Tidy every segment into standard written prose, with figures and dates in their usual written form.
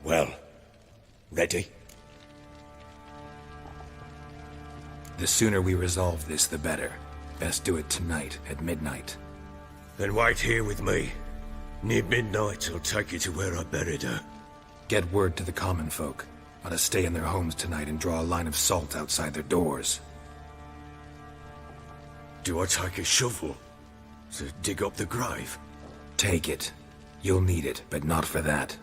Well, ready? The sooner we resolve this, the better. Best do it tonight, at midnight. Then wait here with me. Near midnight, I'll take you to where I buried her. Get word to the common folk. Ought to stay in their homes tonight and draw a line of salt outside their doors. Do I take a shovel to dig up the grave? Take it. You'll need it, but not for that.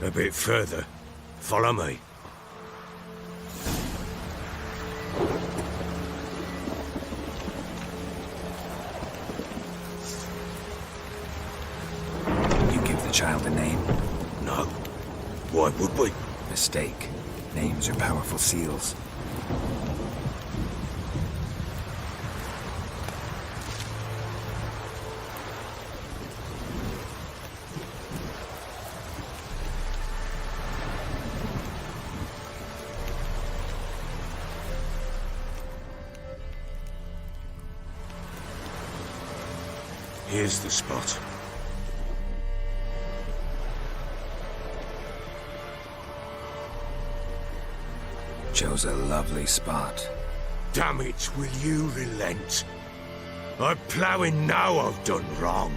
A bit further. Follow me. You give the child a name? No. Why would we? Mistake. Names are powerful seals. Here's the spot. Chose a lovely spot. Damn it, will you relent? I'm ploughing now I've done wrong.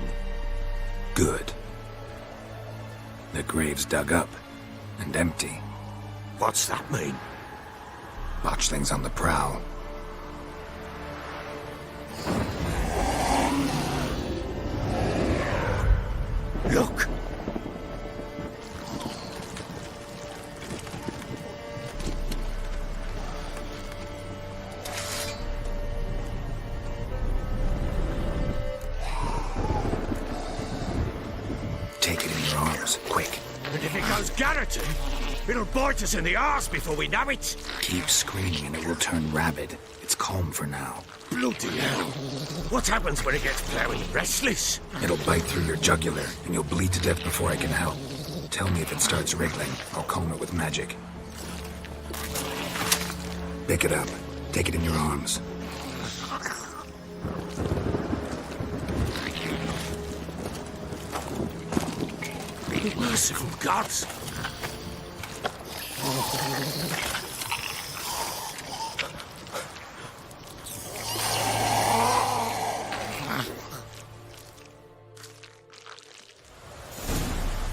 Good. The grave's dug up and empty. What's that mean? Botchlings on the prowl. Look! Take it in your arms, quick. And if it goes Garreton, it'll bite us in the arse before we know it. Keep screaming and it will turn rabid. It's calm for now. Bloody hell. What happens when it gets ploughing restless? It'll bite through your jugular, and you'll bleed to death before I can help. Tell me if it starts wriggling. I'll calm it with magic. Pick it up. Take it in your arms. Merciful gods!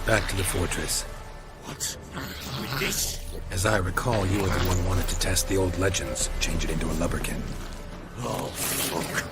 Back to the fortress. What? With this? As I recall, you were the one who wanted to test the old legends, change it into a lubberkin. Oh, fuck.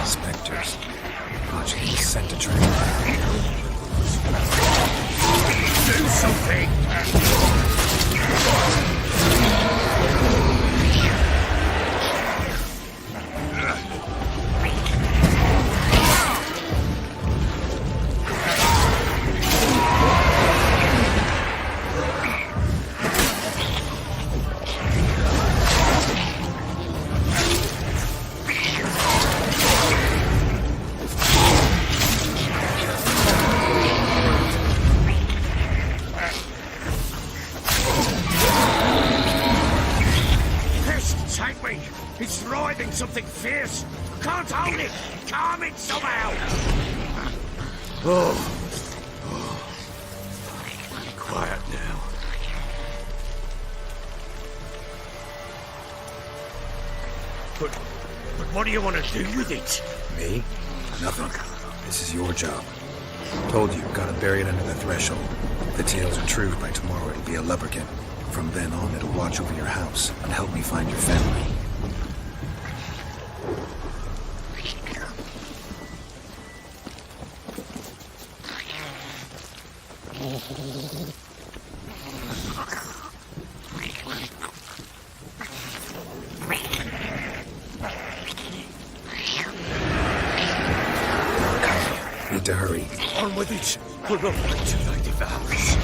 Spectres. Watching the scent to train. Do something! It's writhing something fierce. Can't hold it. Calm it somehow. Oh. Quiet now. But what do you want to do with it? Me? Nothing. This is your job. Told you, gotta bury it under the threshold. the tales are true, by tomorrow it'll be a lubberkin. From then on, it'll watch over your house and help me find your family. Need to hurry. On with it. We're not going to thy devours.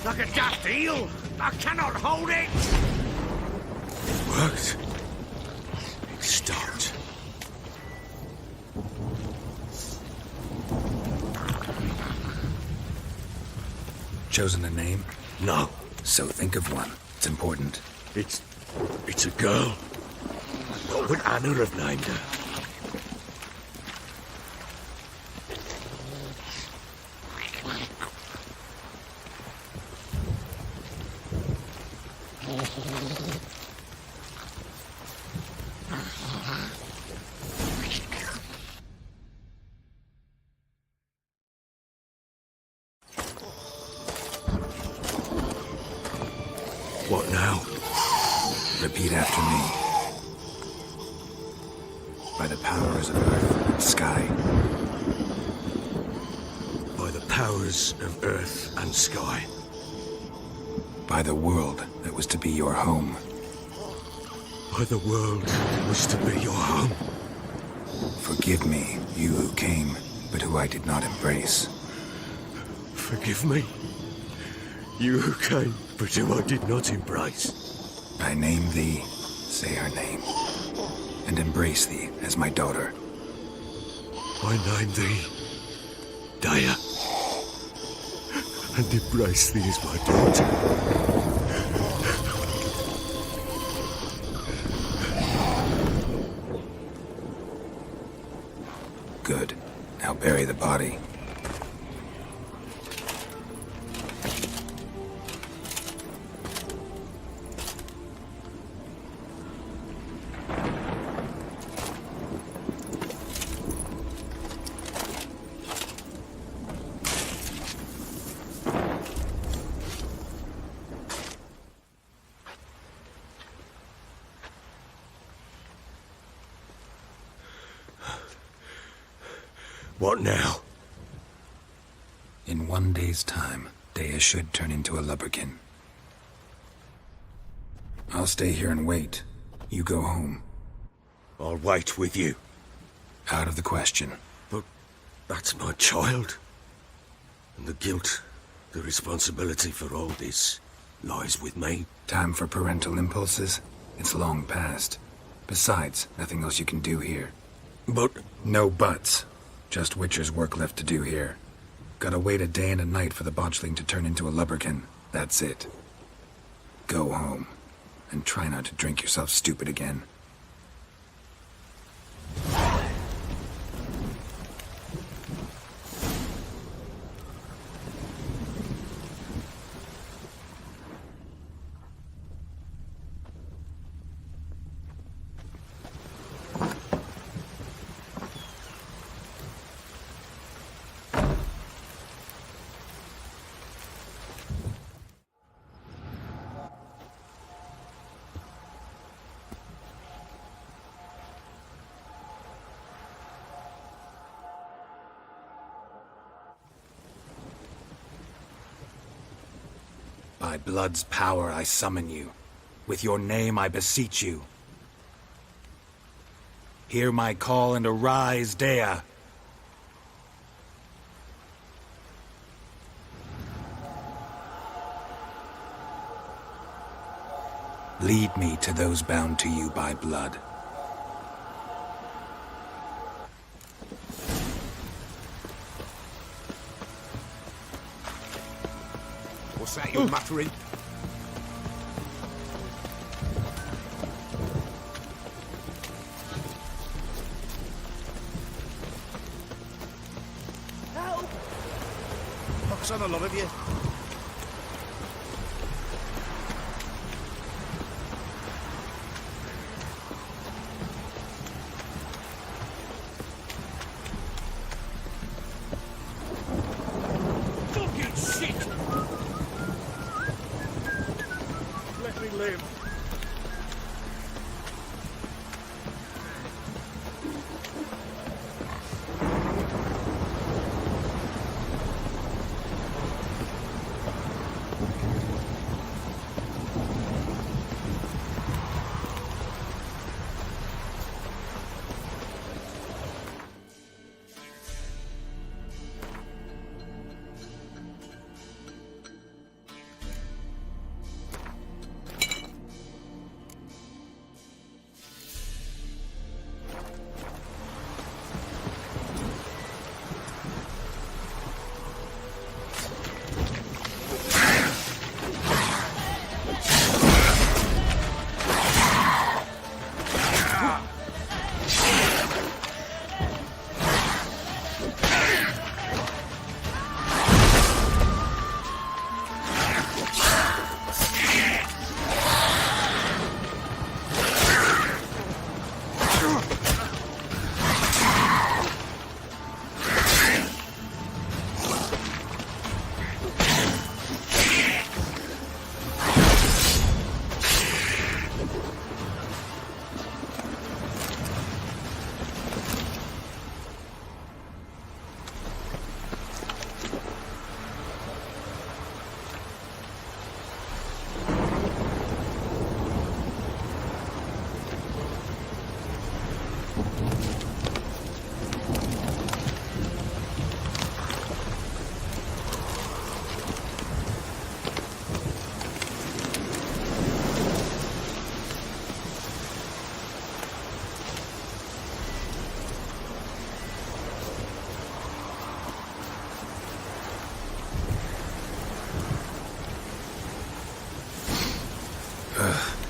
Like a daft eel! I cannot hold it! It worked. It stopped. Chosen a name? No, So think of one. It's important. it's a girl. What would Anna have named her? What now? Repeat after me. By the powers of earth and sky. By the powers of earth and sky. By the world that was to be your home. By the world that was to be your home. Forgive me, you who came, but who I did not embrace. Forgive me. You who came, but who I did not embrace. I name thee, say her name, and embrace thee as my daughter. I name thee Daya, and embrace thee as my daughter. Good. Now bury the body. What now? In 1 day's time, Daya should turn into a lubberkin. I'll stay here and wait. You go home. I'll wait with you. Out of the question. But that's my child. And the guilt, the responsibility for all this lies with me. Time for parental impulses? It's long past. Besides, nothing else you can do here. But No buts. Just Witcher's work left to do here. Gotta wait a day and a night for the botchling to turn into a lubberkin. That's it. Go home. And try not to drink yourself stupid again. By blood's power I summon you. With your name I beseech you. Hear my call and arise, Dea. Lead me to those bound to you by blood. What's that you're muttering? Help! Pox on a lot of you. Fucking shit! Let me live.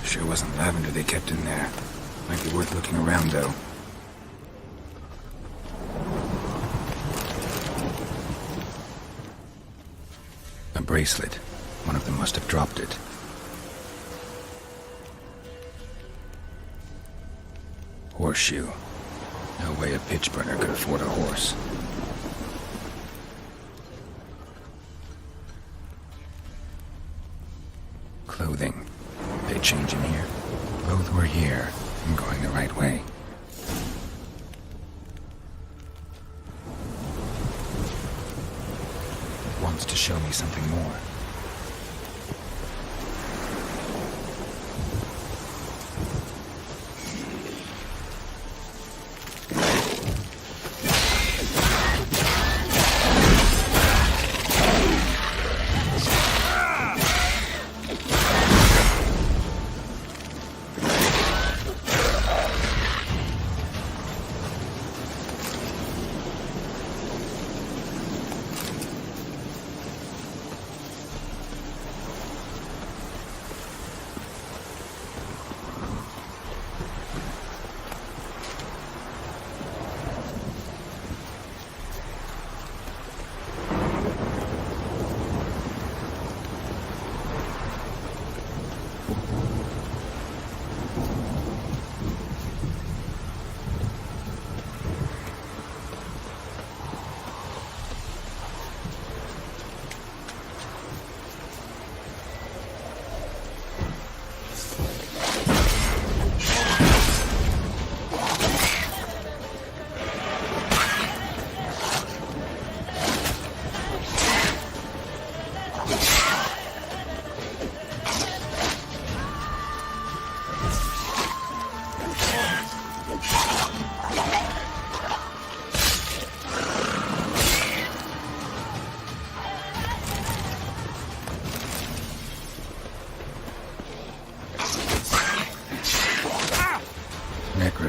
Sure wasn't lavender they kept in there. Might be worth looking around, though. A bracelet. One of them must have dropped it. Horseshoe. No way a pitch burner could afford a horse. Clothing. They change in here. Both were here. I'm going the right way. Wants to show me something more.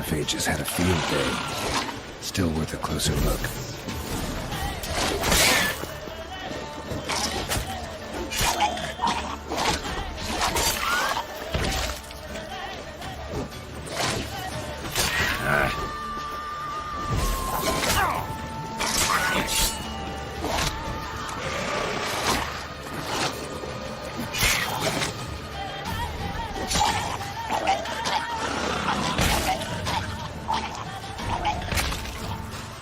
necrophages had a field day. Still worth a closer look.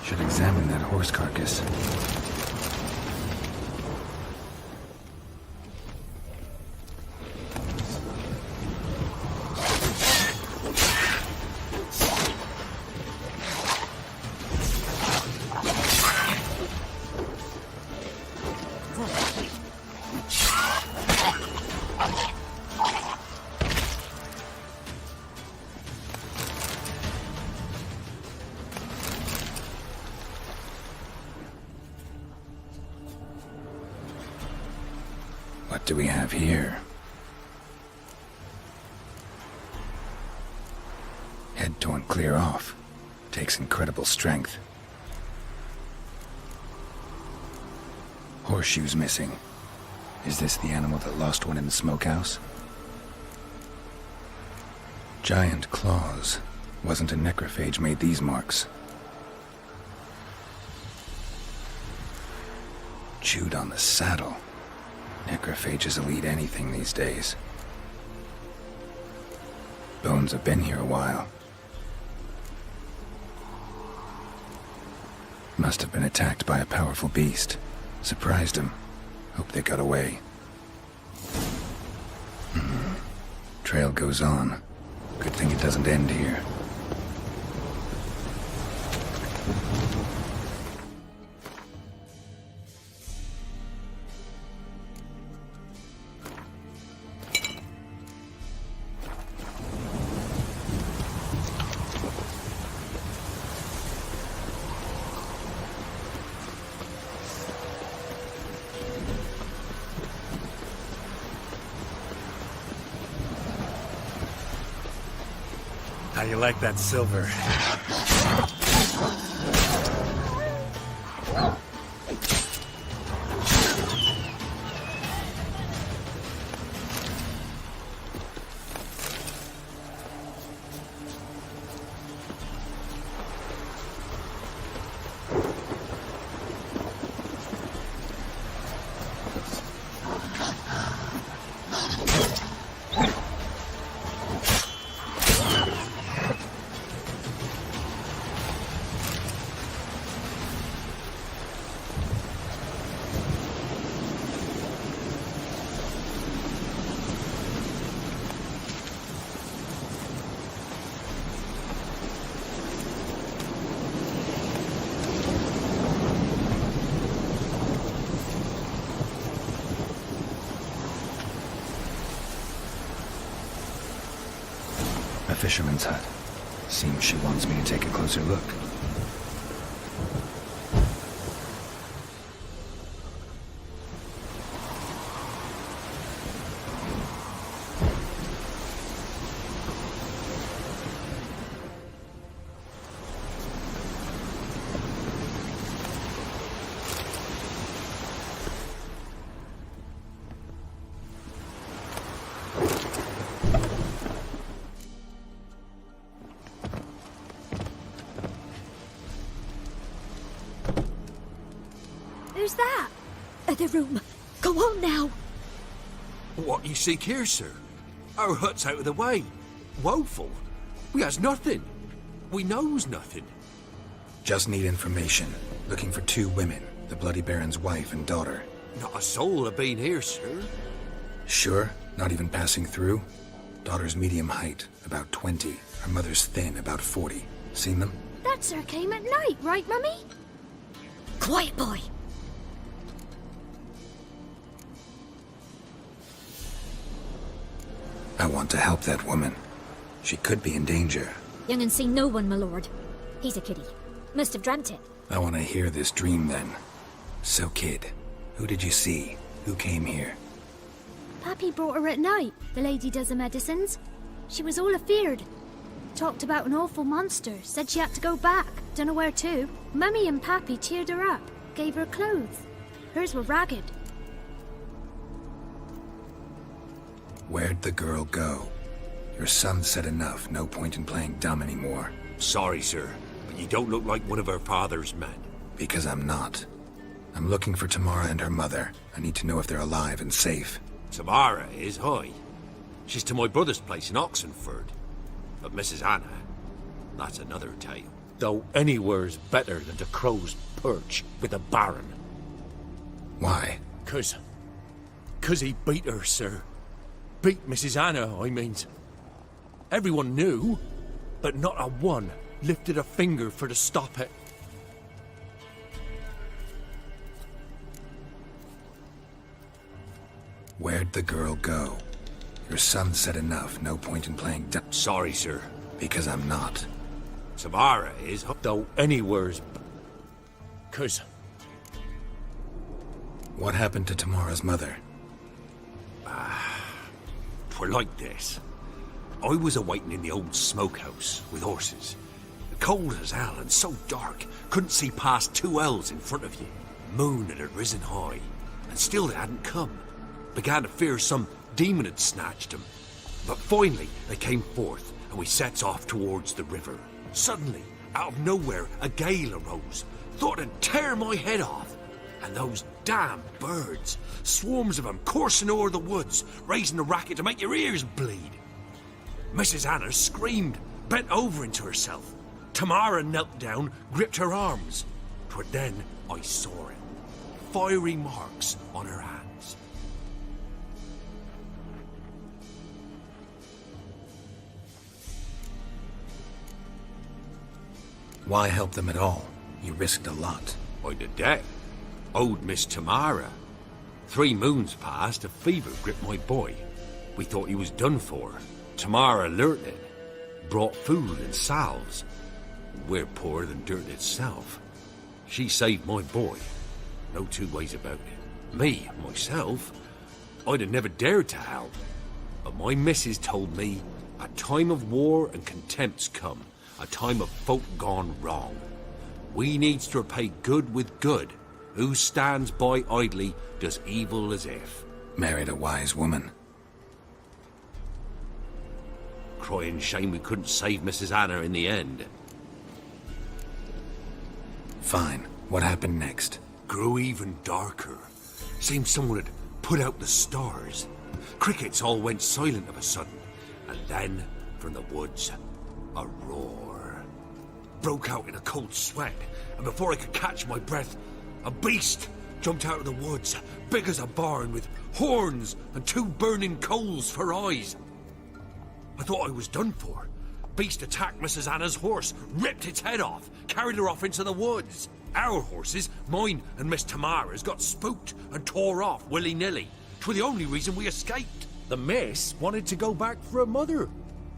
Should examine that horse carcass. What do we have here? Head torn clear off. Takes incredible strength. Horseshoes missing. Is this the animal that lost one in the smokehouse? Giant claws. Wasn't a necrophage made these marks. Chewed on the saddle. Necrophages will eat anything these days. Bones have been here a while. Must have been attacked by a powerful beast. Surprised him. Hope they got away. Trail goes on. Good thing it doesn't end here. How you like that silver? A fisherman's hut. Seems she wants me to take a closer look. Who's that? The room. Go on now. What you seek here, sir? Our hut's out of the way. Woeful. We has nothing. We knows nothing. Just need information. Looking for 2 women. The Bloody Baron's wife and daughter. Not a soul have been here, sir. Sure? Not even passing through? Daughter's medium height, about 20. Her mother's thin, about 40. Seen them? That sir came at night, right, Mummy? Quiet, boy. I want to help that woman. She could be in danger. Young and seen no one, my lord. He's a kiddie. Must have dreamt it. I want to hear this dream then. So, kid, who did you see? Who came here? Pappy brought her at night. The lady does the medicines. She was all afeared. Talked about an awful monster. Said she had to go back. Don't know where to. Mummy and Pappy cheered her up. Gave her clothes. Hers were ragged. Where'd the girl go? Your son said enough. No point in playing dumb anymore. Sorry, sir, but you don't look like one of her father's men. Because I'm not. I'm looking for Tamara and her mother. I need to know if they're alive and safe. Tamara is, hi. She's to my brother's place in Oxenford. But Mrs. Anna, that's another tale. Though anywhere's better than the Crow's Perch with the Baron. Why? 'Cause he beat her, sir. Beat Mrs. Anna, I mean. Everyone knew, but not a one lifted a finger for to stop it. Where'd the girl go? Your son said enough. No point in playing dumb. Sorry, sir. Because I'm not. Tamara is, though anywhere's... 'Cause... What happened to Tamara's mother? Twere like this. I was awaiting in the old smokehouse with horses. Cold as hell and so dark, couldn't see past 2 ells in front of you. Moon had risen high, and still they hadn't come. Began to fear some demon had snatched them. But finally they came forth, and we sets off towards the river. Suddenly, out of nowhere, a gale arose. Thought it'd tear my head off. And those damn birds, swarms of them coursing o'er the woods, raising a racket to make your ears bleed. Mrs. Anna screamed, bent over into herself. Tamara knelt down, gripped her arms. 'Twere then I saw it. Fiery marks on her hands. Why help them at all? You risked a lot. By the day, owed Miss Tamara. 3 moons passed, a fever gripped my boy. We thought he was done for. Tamara learnt it. Brought food and salves. We're poorer than dirt itself. She saved my boy. No 2 ways about it. Me, myself, I'd have never dared to help. But my missus told me a time of war and contempt's come. A time of folk gone wrong. We needs to repay good with good. Who stands by idly does evil as if. Married a wise woman. Crying shame we couldn't save Mrs. Anna in the end. Fine. What happened next? Grew even darker. Seemed someone had put out the stars. Crickets all went silent of a sudden. And then, from the woods, a roar. Broke out in a cold sweat, and before I could catch my breath, a beast jumped out of the woods, big as a barn, with horns and 2 burning coals for eyes. I thought I was done for. Beast attacked Mrs. Anna's horse, ripped its head off, carried her off into the woods. Our horses, mine and Miss Tamara's, got spooked and tore off willy-nilly. 'Twere the only reason we escaped. The miss wanted to go back for her mother,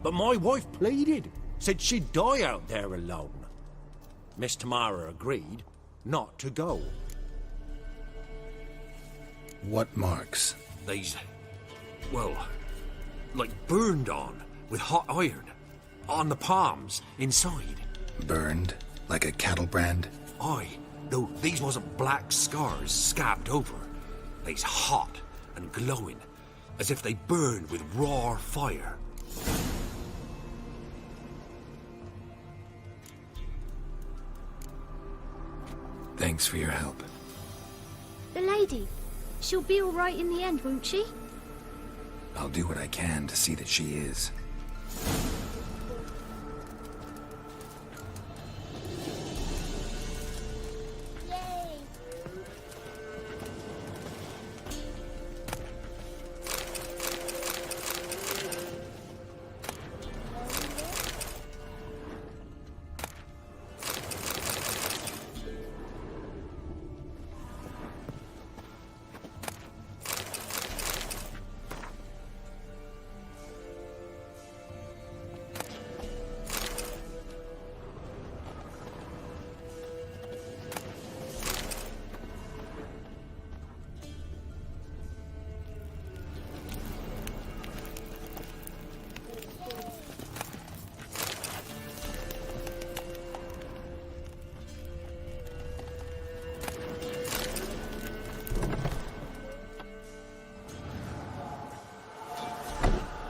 but my wife pleaded, said she'd die out there alone. Miss Tamara agreed not to go. What marks? They's, well, like burned on with hot iron. On the palms, inside. Burned? Like a cattle brand? Aye, though these wasn't black scars scabbed over. They's hot and glowing, as if they burned with raw fire. Thanks for your help. The lady. She'll be all right in the end, won't she? I'll do what I can to see that she is.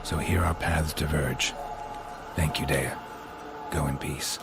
So here our paths diverge. Thank you, Dea. Go in peace.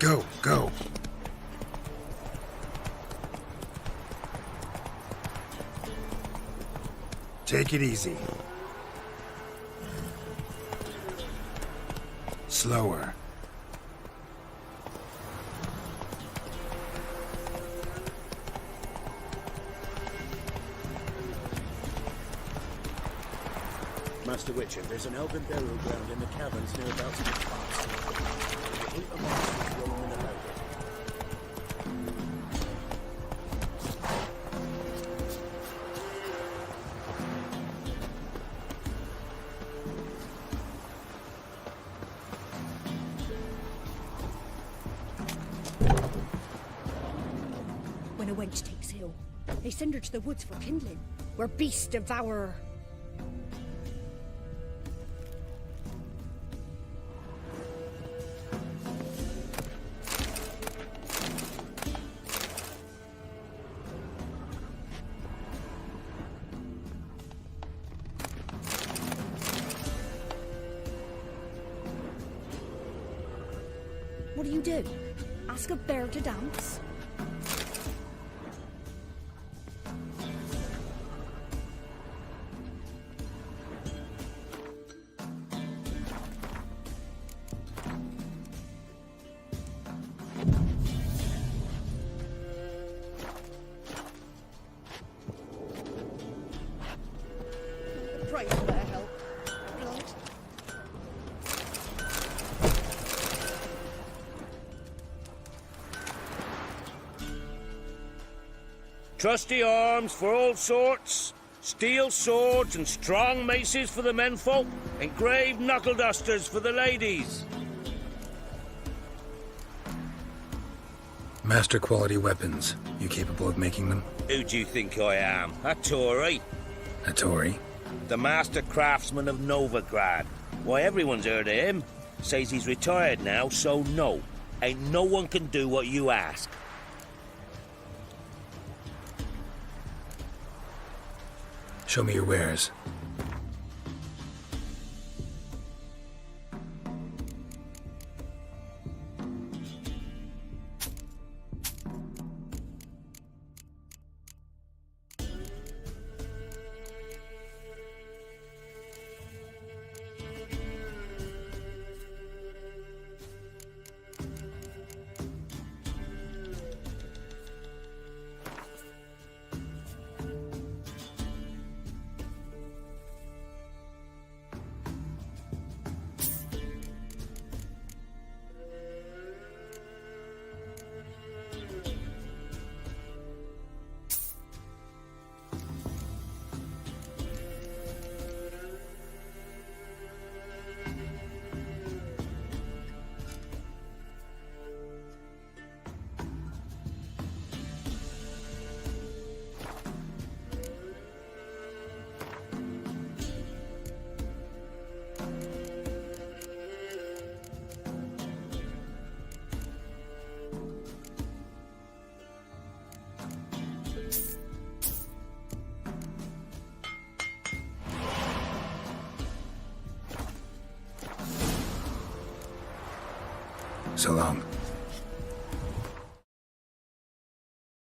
Go, go. Take it easy. Slower. Master Witcher, there's an elven burial ground in the caverns near about the pass. A heap of monsters roaming about it. When a wench takes ill, they send her to the woods for kindling, where beasts devour her. What do you do? Ask a bear to dance? Pray for their help. Blood. Trusty arms for all sorts, steel swords and strong maces for the menfolk, engraved knuckle dusters for the ladies. Master quality weapons. You capable of making them? Who do you think I am? A Tory? A Tory? The master craftsman of Novigrad. Why, everyone's heard of him. Says he's retired now, so no. Ain't no one can do what you ask. Show me your wares. so long.